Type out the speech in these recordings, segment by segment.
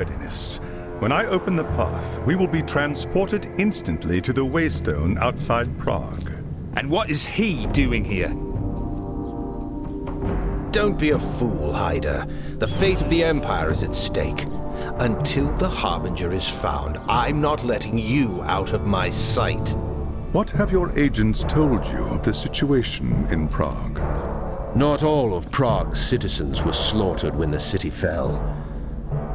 Readiness. When I open the path, we will be transported instantly to the Waystone outside Prague. And what is he doing here? Don't be a fool, Haida. The fate of the Empire is at stake. Until the Harbinger is found, I'm not letting you out of my sight. What have your agents told you of the situation in Prague? Not all of Prague's citizens were slaughtered when the city fell.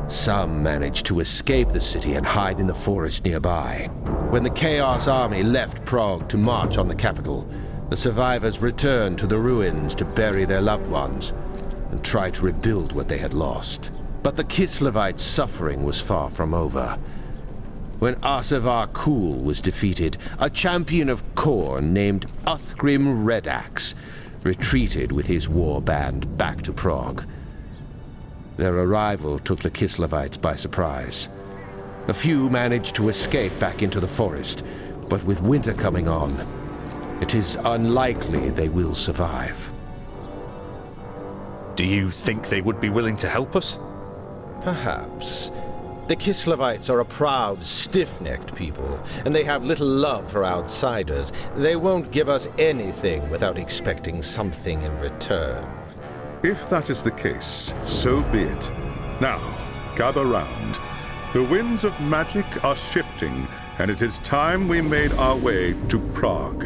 Some managed to escape the city and hide in the forest nearby. When the Chaos Army left Prague to march on the capital, the survivors returned to the ruins to bury their loved ones and try to rebuild what they had lost. But the Kislevites' suffering was far from over. When Asevar Kul was defeated, a champion of Khorne named Uthgrim Redax retreated with his war band back to Prague. Their arrival took the Kislevites by surprise. A few managed to escape back into the forest, but with winter coming on, it is unlikely they will survive. Do you think they would be willing to help us? Perhaps. The Kislevites are a proud, stiff-necked people, and they have little love for outsiders. They won't give us anything without expecting something in return. If that is the case, so be it. Now, gather round. The winds of magic are shifting, and it is time we made our way to Prague.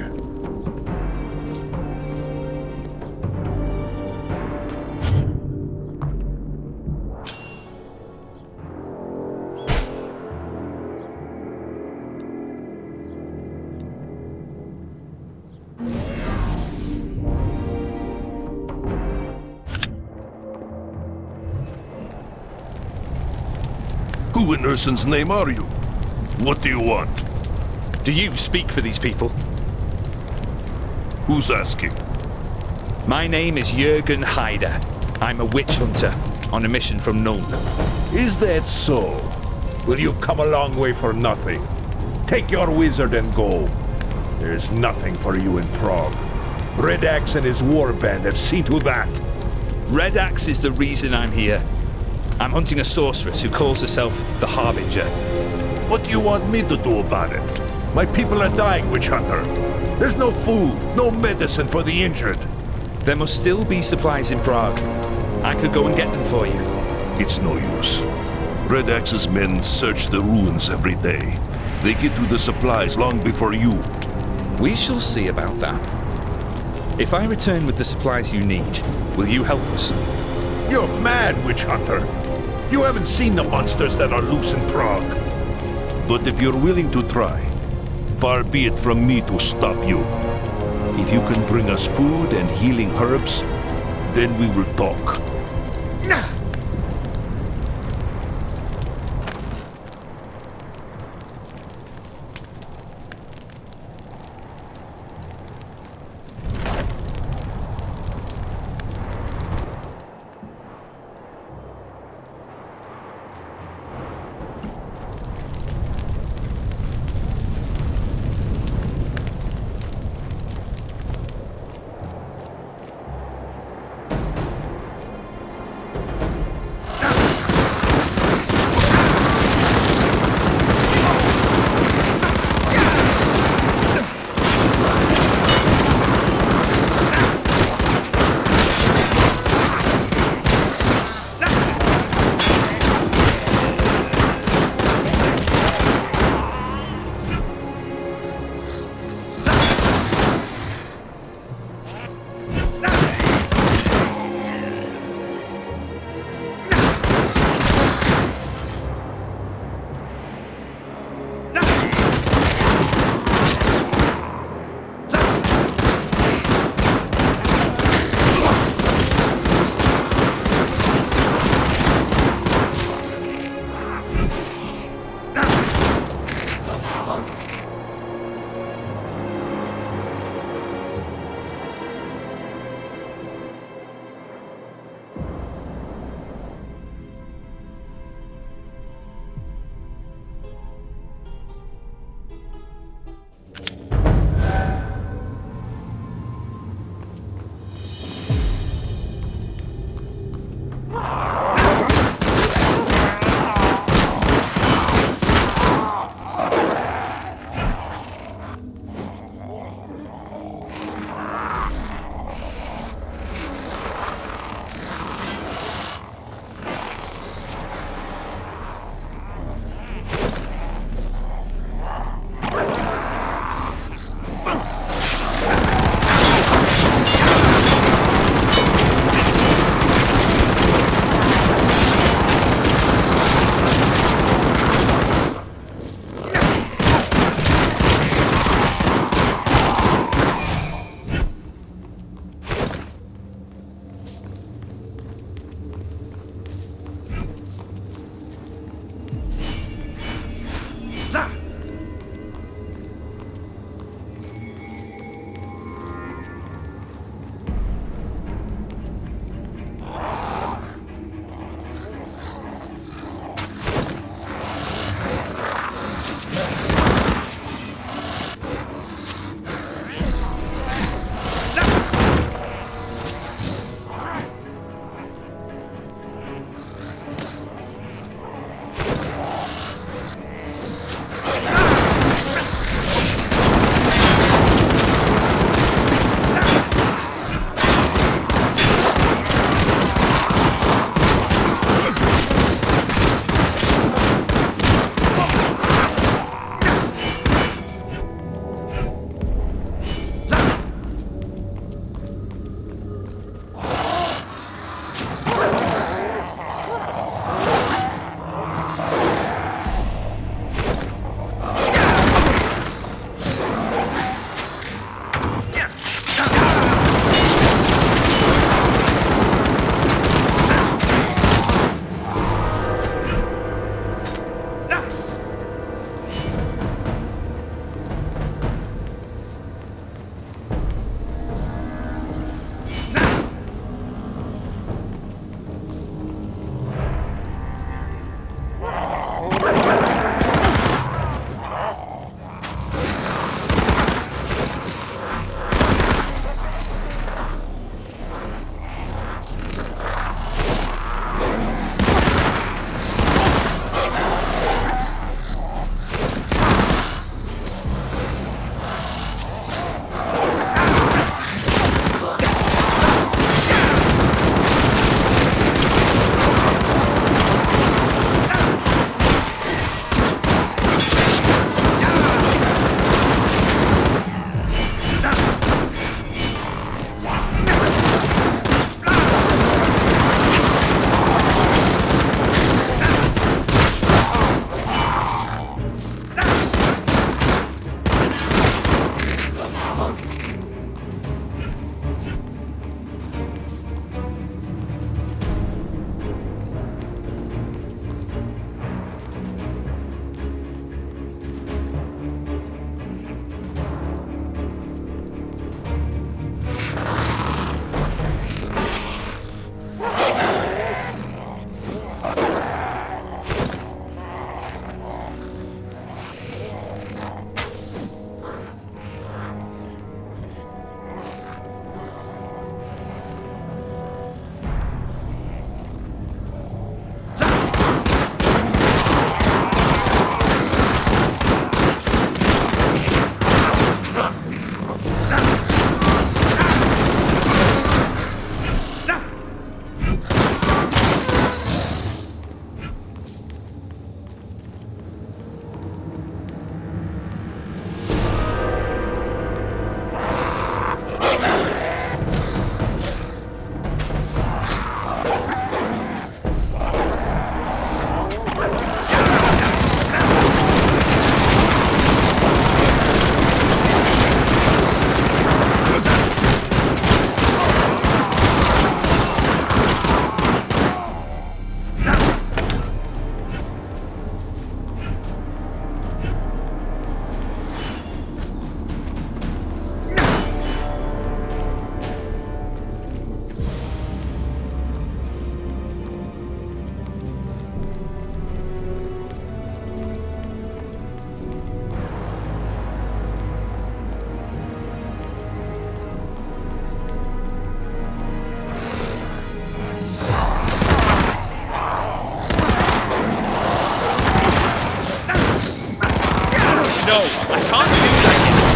Who in Ursun's name are you? What do you want? Do you speak for these people? Who's asking? My name is Jürgen Haida. I'm a witch hunter on a mission from Nuln. Is that so? Will you come a long way for nothing? Take your wizard and go. There's nothing for you in Prague. Redax and his warband have seen to that. Redax is the reason I'm here. I'm hunting a sorceress who calls herself the Harbinger. What do you want me to do about it? My people are dying, witch hunter. There's no food, no medicine for the injured. There must still be supplies in Prague. I could go and get them for you. It's no use. Redax's men search the ruins every day. They get to the supplies long before you. We shall see about that. If I return with the supplies you need, will you help us? You're mad, witch hunter. You haven't seen the monsters that are loose in Prague. But if you're willing to try, far be it from me to stop you. If you can bring us food and healing herbs, then we will talk. No, I can't do that yet.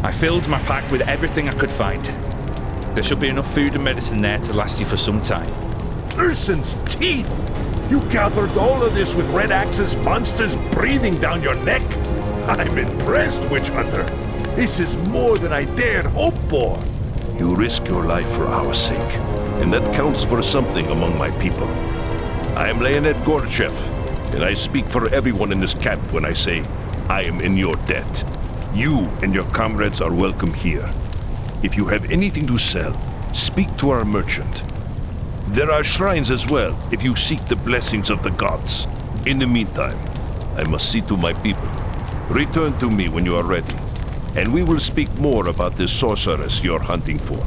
I filled my pack with everything I could find. There should be enough food and medicine there to last you for some time. Urson's teeth! You gathered all of this with Red Axe's monsters breathing down your neck? I'm impressed, Witch Hunter. This is more than I dared hope for. You risk your life for our sake, and that counts for something among my people. I am Leonid Gorchev, and I speak for everyone in this camp when I say I am in your debt. You and your comrades are welcome here. If you have anything to sell, speak to our merchant. There are shrines as well, if you seek the blessings of the gods. In the meantime, I must see to my people. Return to me when you are ready, and we will speak more about this sorceress you're hunting for.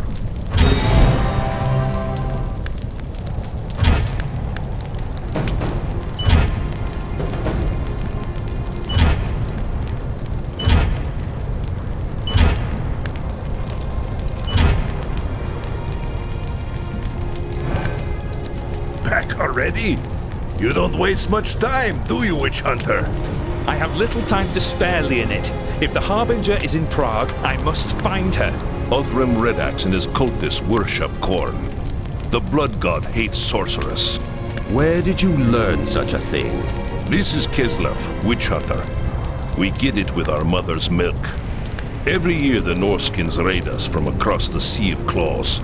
Back already? You don't waste much time, do you, Witch Hunter? I have little time to spare, Leonid. If the Harbinger is in Prague, I must find her. Othram Redax and his cultists worship Khorne. The blood god hates sorcerers. Where did you learn such a thing? This is Kislev, Witch Hunter. We get it with our mother's milk. Every year the Norskins raid us from across the Sea of Claws.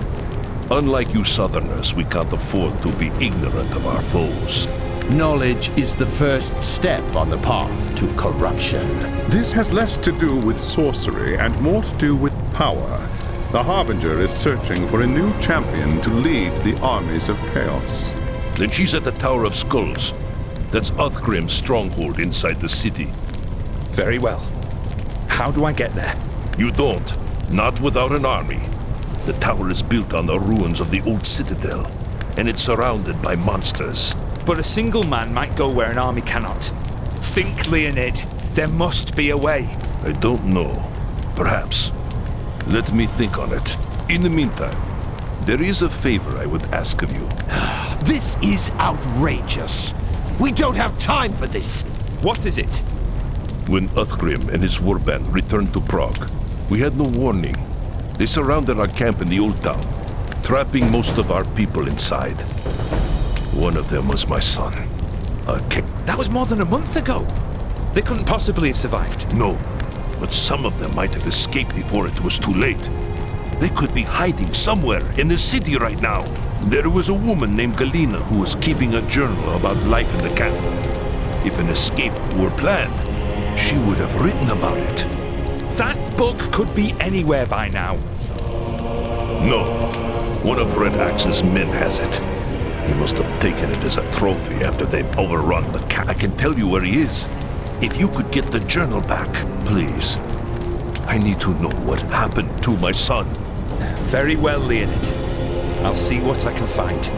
Unlike you Southerners, we can't afford to be ignorant of our foes. Knowledge is the first step on the path to corruption. This has less to do with sorcery and more to do with power. The Harbinger is searching for a new champion to lead the armies of chaos. Then she's at the Tower of Skulls. That's Uthgrim's stronghold inside the city. Very well. How do I get there? You don't. Not without an army. The tower is built on the ruins of the old citadel, and it's surrounded by monsters. But a single man might go where an army cannot. Think, Leonid. There must be a way. I don't know. Perhaps. Let me think on it. In the meantime, there is a favor I would ask of you. This is outrageous. We don't have time for this. What is it? When Uthgrim and his warband returned to Prague, we had no warning. They surrounded our camp in the old town, trapping most of our people inside. One of them was my son. That was more than a month ago. They couldn't possibly have survived. No, but some of them might have escaped before it was too late. They could be hiding somewhere in the city right now. There was a woman named Galina who was keeping a journal about life in the camp. If an escape were planned, she would have written about it. That book could be anywhere by now. No, one of Red Axe's men has it. He must have taken it as a trophy after they've overrun the camp. I can tell you where he is. If you could get the journal back, please. I need to know what happened to my son. Very well, Leonid. I'll see what I can find.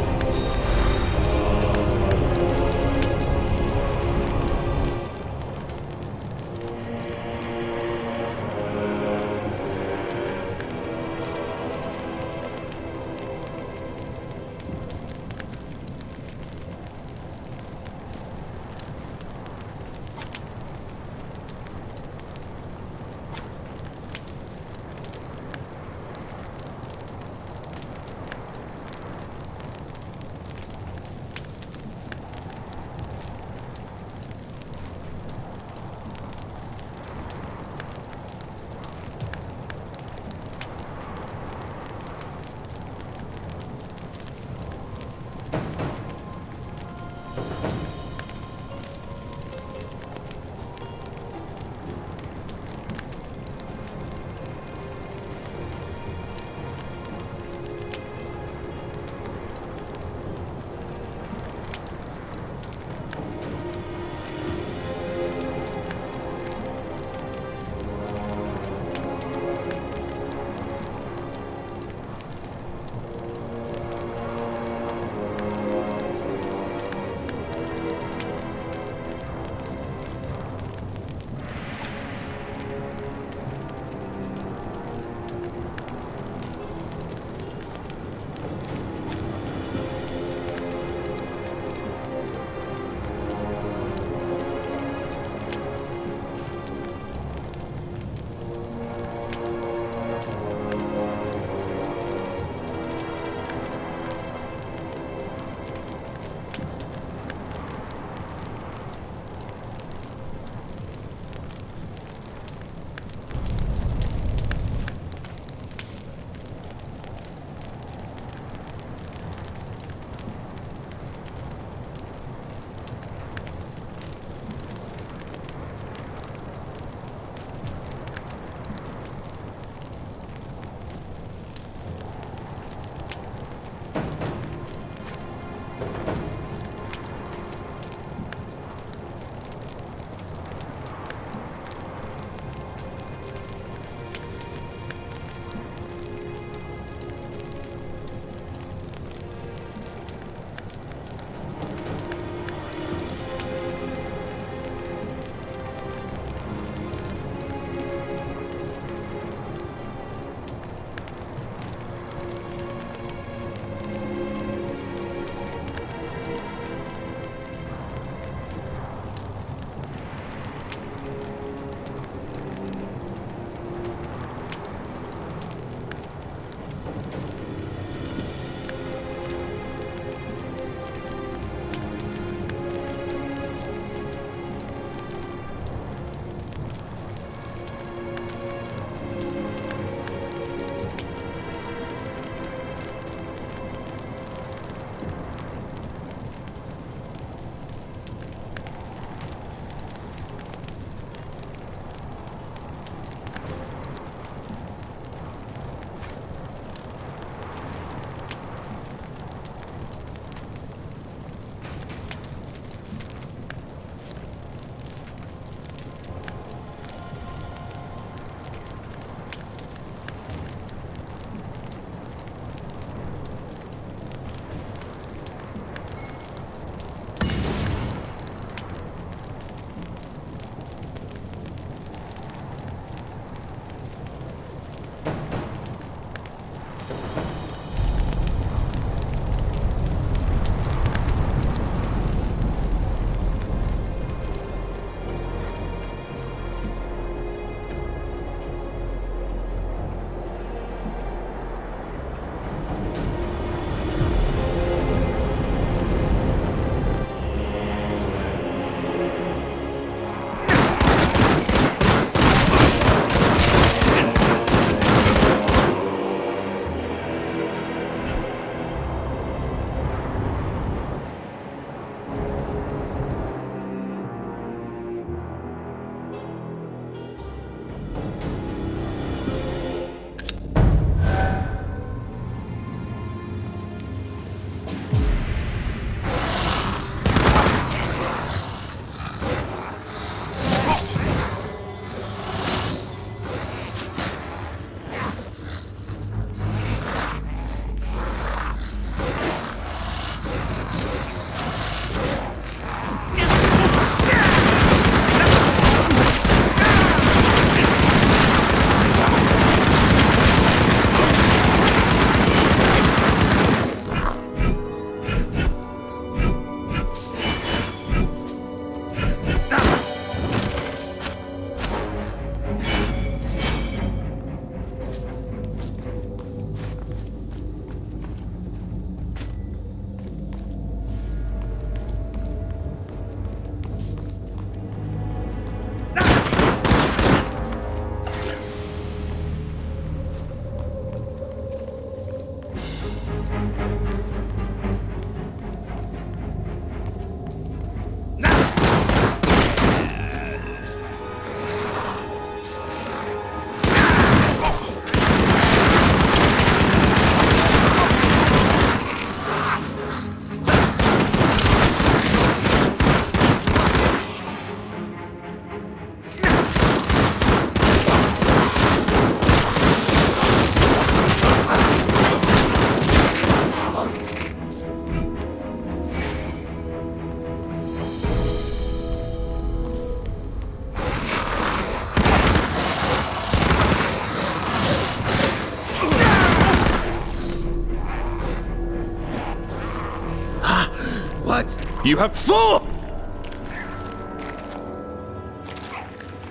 What's... You have... Fool!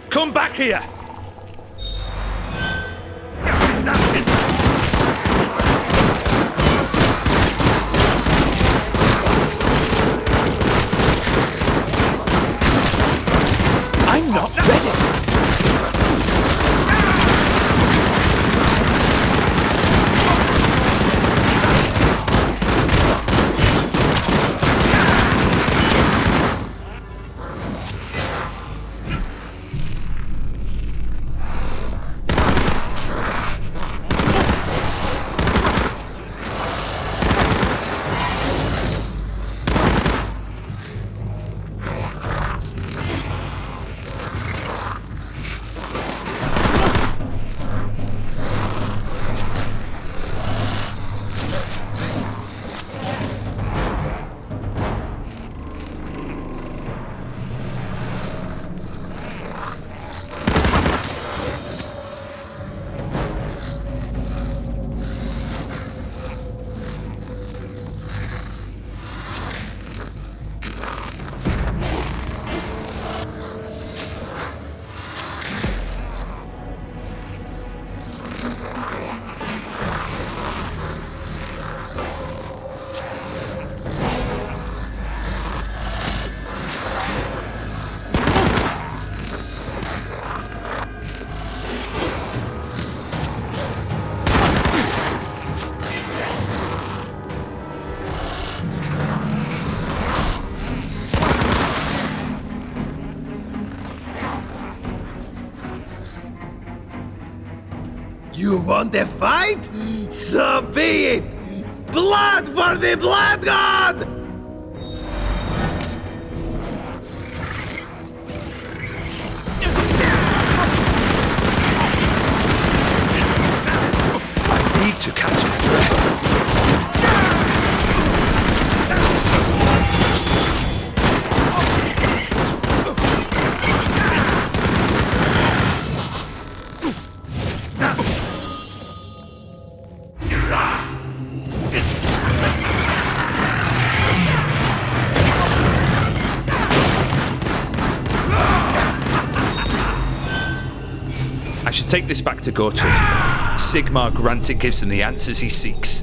Come back here! I'm not ready! You want a fight? So be it! Blood for the Blood God! I need to catch a threat. I should take this back to Gorchev. Sigmar granted gives him the answers he seeks.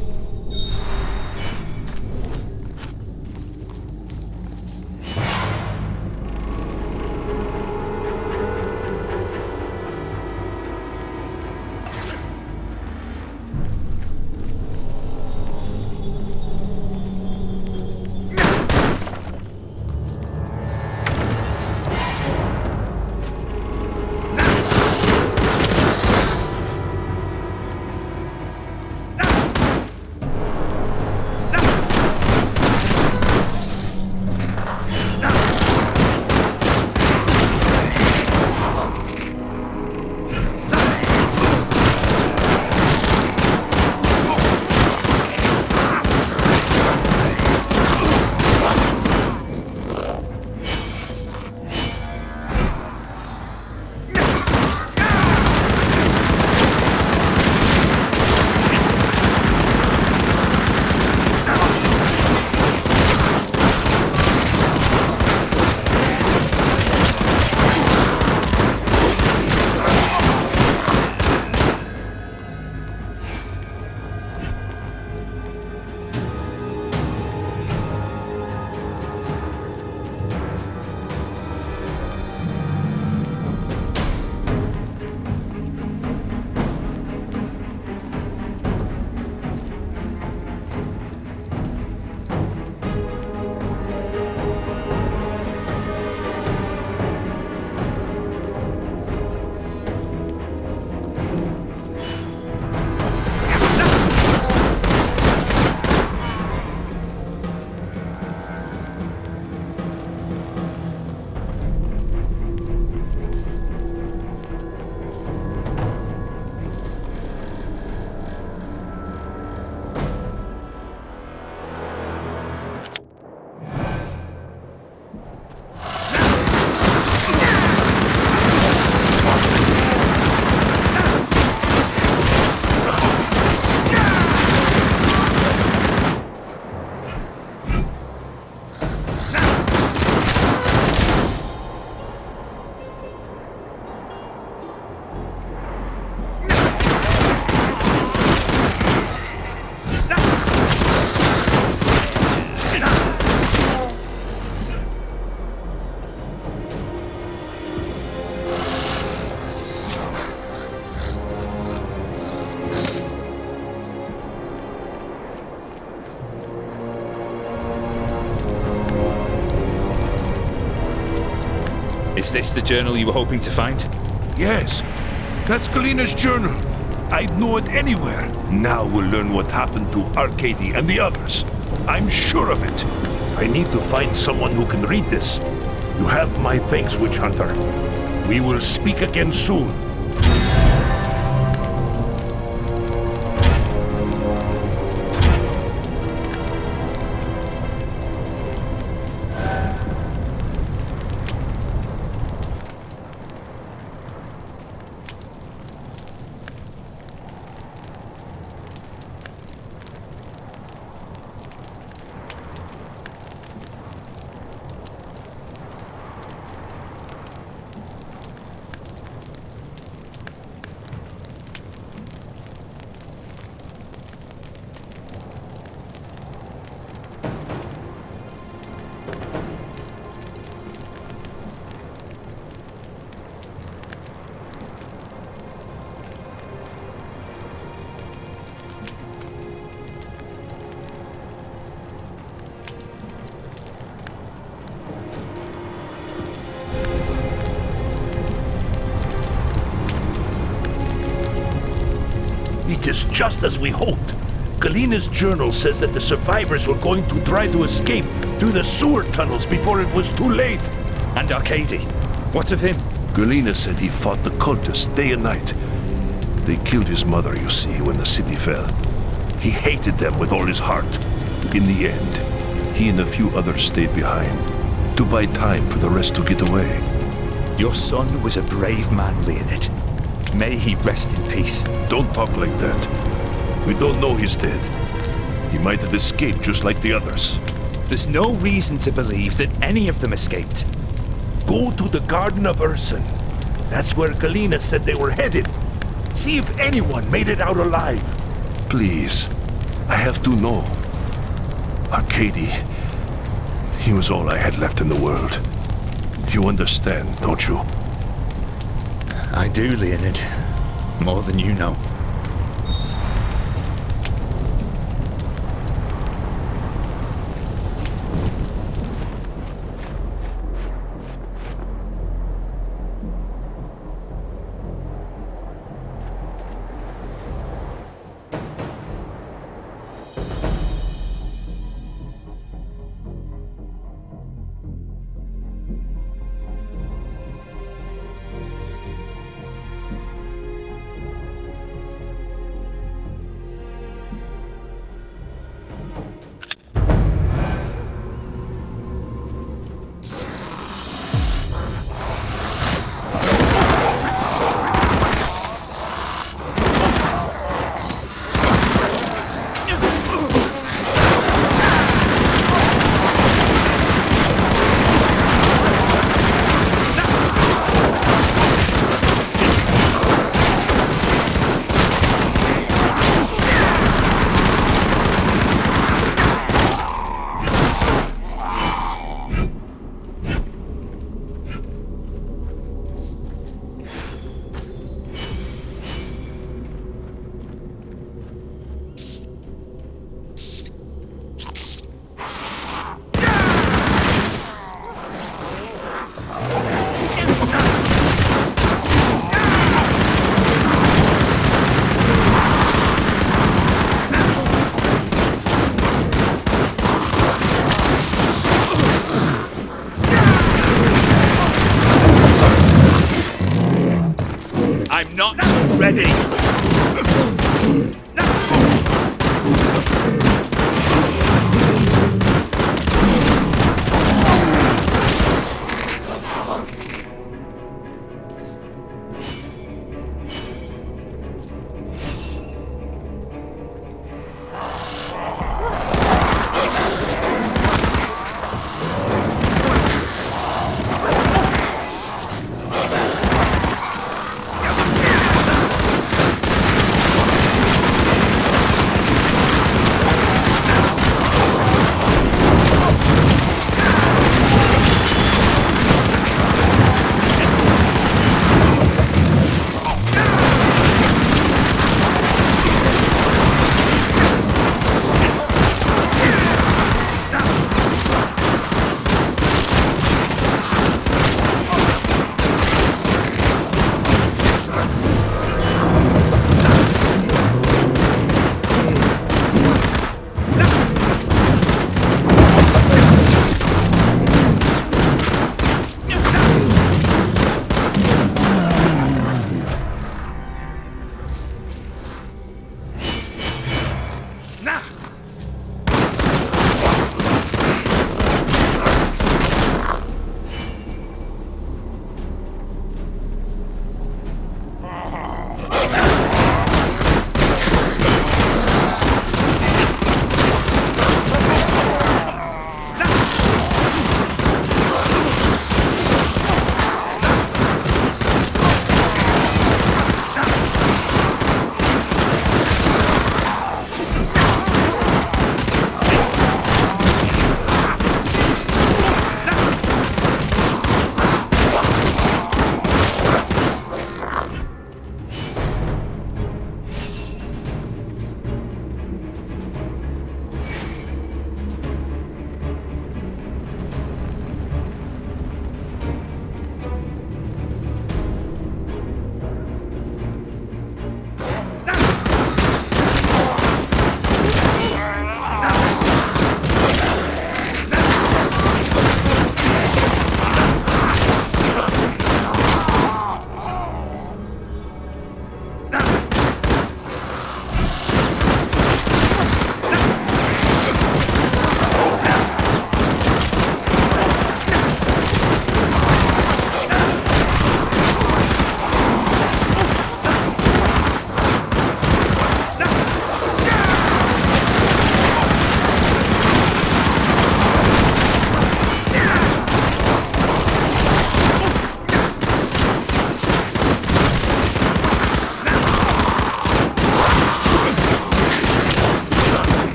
Is this the journal you were hoping to find? Yes, that's Galina's journal. I'd know it anywhere. Now we'll learn what happened to Arcady and the others. I'm sure of it. I need to find someone who can read this. You have my thanks, Witch Hunter. We will speak again soon. It is just as we hoped. Galina's journal says that the survivors were going to try to escape through the sewer tunnels before it was too late. And Arcady? What of him? Galina said he fought the cultists day and night. They killed his mother, you see, when the city fell. He hated them with all his heart. In the end, he and a few others stayed behind to buy time for the rest to get away. Your son was a brave man, Leonid. May he rest in peace. Don't talk like that. We don't know he's dead. He might have escaped just like the others. There's no reason to believe that any of them escaped. Go to the Garden of Urson. That's where Galina said they were headed. See if anyone made it out alive. Please, I have to know. Arcady, he was all I had left in the world. You understand, don't you? I do, Leonid. More than you know. Not ready.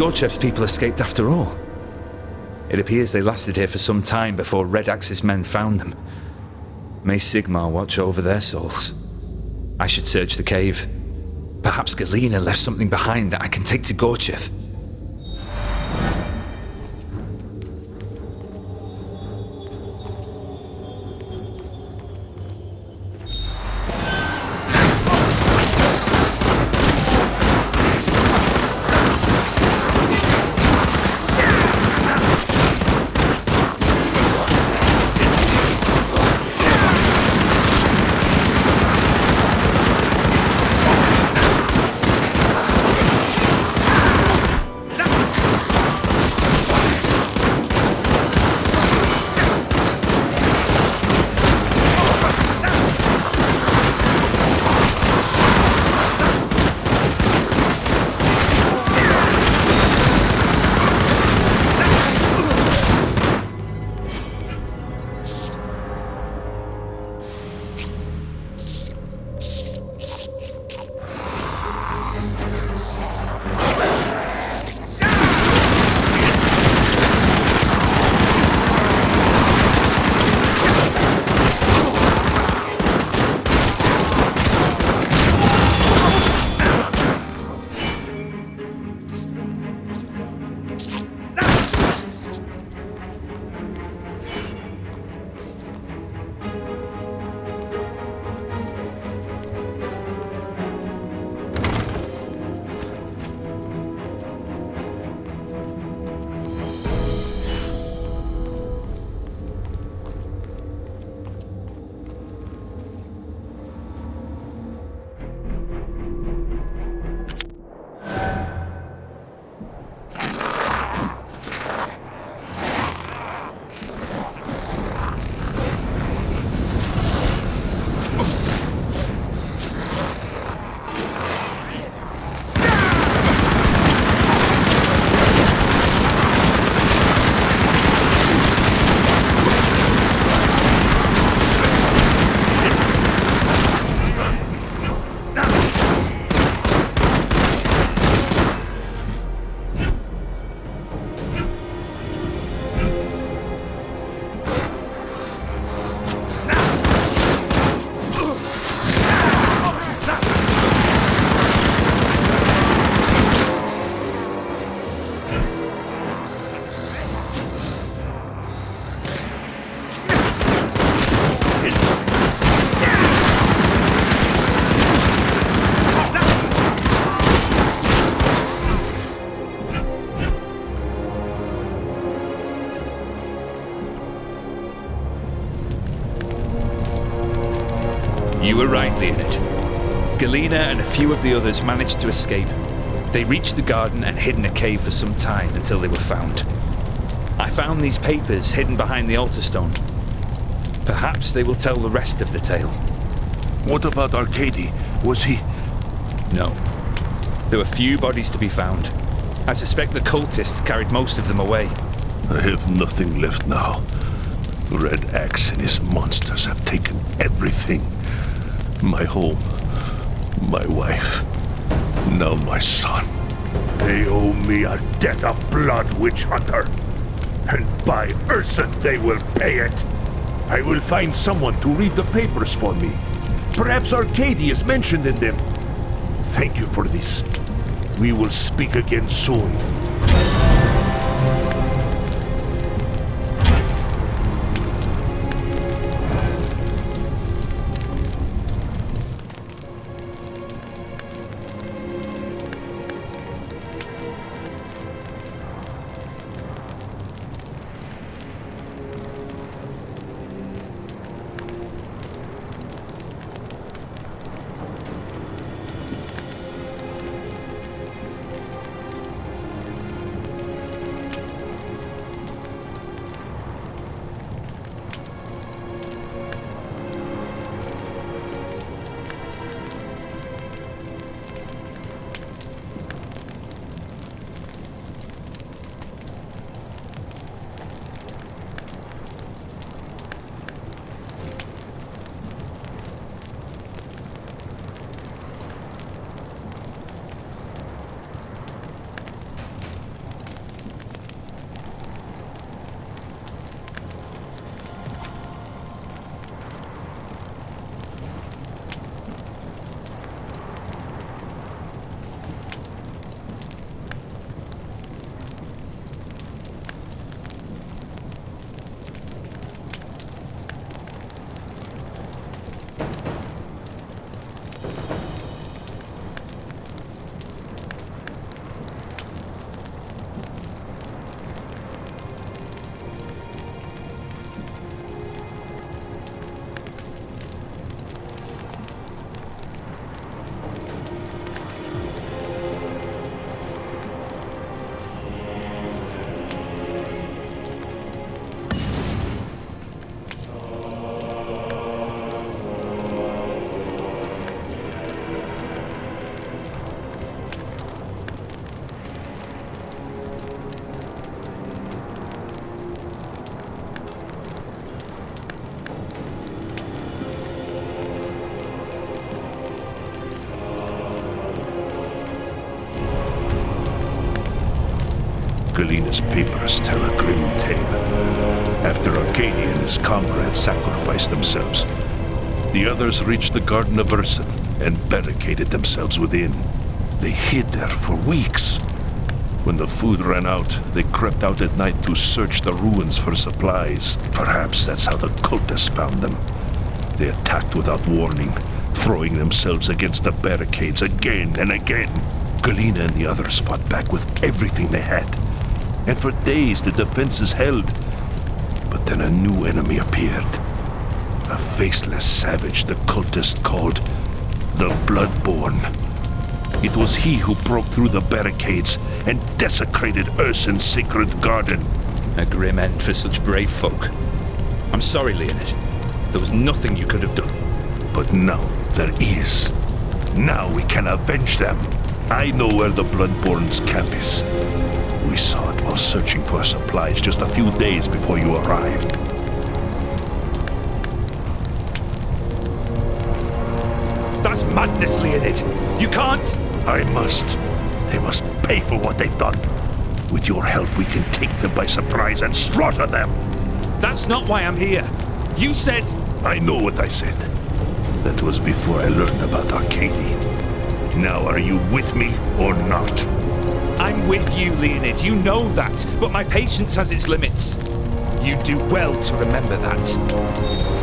Gorchev's people escaped after all. It appears they lasted here for some time before Red Axe's men found them. May Sigmar watch over their souls. I should search the cave. Perhaps Galena left something behind that I can take to Gorchev. You were right, Leonid. Galena and a few of the others managed to escape. They reached the garden and hid in a cave for some time until they were found. I found these papers hidden behind the altar stone. Perhaps they will tell the rest of the tale. What about Arcady? Was he... No. There were few bodies to be found. I suspect the cultists carried most of them away. I have nothing left now. Red Axe and his monsters have taken everything. My home, my wife, now my son. They owe me a debt of blood, witch hunter. And by Ursa they will pay it. I will find someone to read the papers for me. Perhaps Arcady is mentioned in them. Thank you for this. We will speak again soon. Galina's papers tell a grim tale. After Arcadia and his comrades sacrificed themselves, the others reached the Garden of Urson and barricaded themselves within. They hid there for weeks. When the food ran out, they crept out at night to search the ruins for supplies. Perhaps that's how the cultists found them. They attacked without warning, throwing themselves against the barricades again and again. Galina and the others fought back with everything they had. And for days the defenses held. But then a new enemy appeared. A faceless savage the cultist called the Bloodborne. It was he who broke through the barricades and desecrated Urson's sacred garden. A grim end for such brave folk. I'm sorry, Leonid. There was nothing you could have done. But now there is. Now we can avenge them. I know where the Bloodborne's camp is. We saw it while searching for supplies just a few days before you arrived. That's madness, Leonid. You can't... I must. They must pay for what they've done. With your help, we can take them by surprise and slaughter them. That's not why I'm here. You said... I know what I said. That was before I learned about Arcadia. Now, are you with me or not? I'm with you, Leonid. You know that. But my patience has its limits. You do well to remember that.